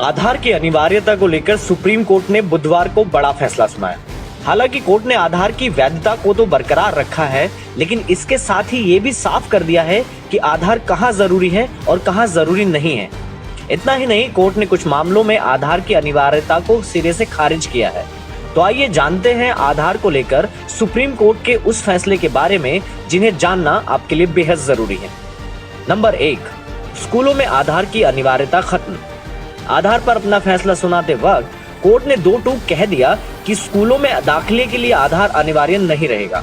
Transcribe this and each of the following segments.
आधार की अनिवार्यता को लेकर सुप्रीम कोर्ट ने बुधवार को बड़ा फैसला सुनाया। हालांकि कोर्ट ने आधार की वैधता को तो बरकरार रखा है, लेकिन इसके साथ ही ये भी साफ कर दिया है कि आधार कहां जरूरी है और कहां जरूरी नहीं है। इतना ही नहीं, कोर्ट ने कुछ मामलों में आधार की अनिवार्यता को सिरे से खारिज किया है। तो आइए जानते हैं आधार को लेकर सुप्रीम कोर्ट के उस फैसले के बारे में जिन्हें जानना आपके लिए बेहद जरूरी है। नंबर 1, स्कूलों में आधार की अनिवार्यता खत्म। आधार पर अपना फैसला सुनाते वक्त कोर्ट ने दो टूक कह दिया कि स्कूलों में दाखिले के लिए आधार अनिवार्य नहीं रहेगा।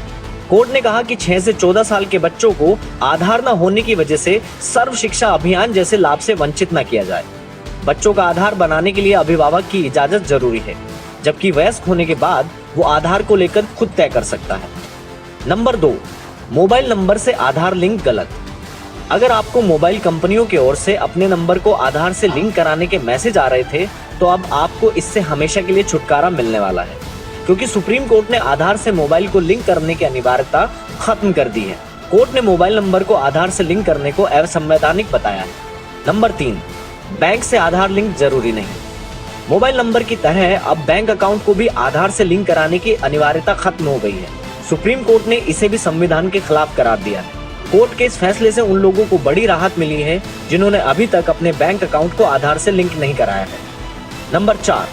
कोर्ट ने कहा कि 6 से 14 साल के बच्चों को आधार न होने की वजह से सर्व शिक्षा अभियान जैसे लाभ से वंचित न किया जाए। बच्चों का आधार बनाने के लिए अभिभावक की इजाजत जरूरी है, जबकि वयस्क होने के बाद वो आधार को लेकर खुद तय कर सकता है। नंबर 2, मोबाइल नंबर से आधार लिंक गलत। अगर आपको मोबाइल कंपनियों की ओर से अपने नंबर को आधार से लिंक कराने के मैसेज आ रहे थे, तो अब आपको इससे हमेशा के लिए छुटकारा मिलने वाला है, क्योंकि सुप्रीम कोर्ट ने आधार से मोबाइल को लिंक करने की अनिवार्यता खत्म कर दी है। कोर्ट ने मोबाइल नंबर को आधार से लिंक करने को अवैधानिक बताया है। नंबर 3, बैंक से आधार लिंक जरूरी नहीं। मोबाइल नंबर की तरह अब बैंक अकाउंट को भी आधार से लिंक कराने की अनिवार्यता खत्म हो गई है। सुप्रीम कोर्ट ने इसे भी संविधान के खिलाफ करार दिया है। कोर्ट के इस फैसले से उन लोगों को बड़ी राहत मिली है जिन्होंने अभी तक अपने बैंक अकाउंट को आधार से लिंक नहीं कराया है। नंबर 4,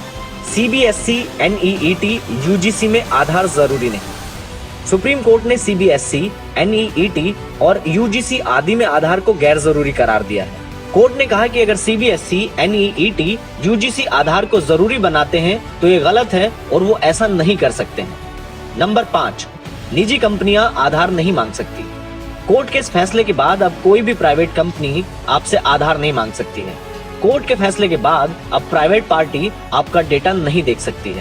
CBSE, NEET, UGC में आधार जरूरी नहीं। सुप्रीम कोर्ट ने CBSE, NEET और UGC आदि में आधार को गैर जरूरी करार दिया है। कोर्ट ने कहा कि अगर CBSE, NEET, UGC आधार को जरूरी बनाते हैं तो ये गलत है और वो ऐसा नहीं कर सकते हैं। नंबर 5, निजी कंपनियां आधार नहीं मांग सकती। कोर्ट के इस फैसले के बाद अब कोई भी प्राइवेट कंपनी आपसे आधार नहीं मांग सकती है। कोर्ट के फैसले के बाद अब प्राइवेट पार्टी आपका डेटा नहीं देख सकती है।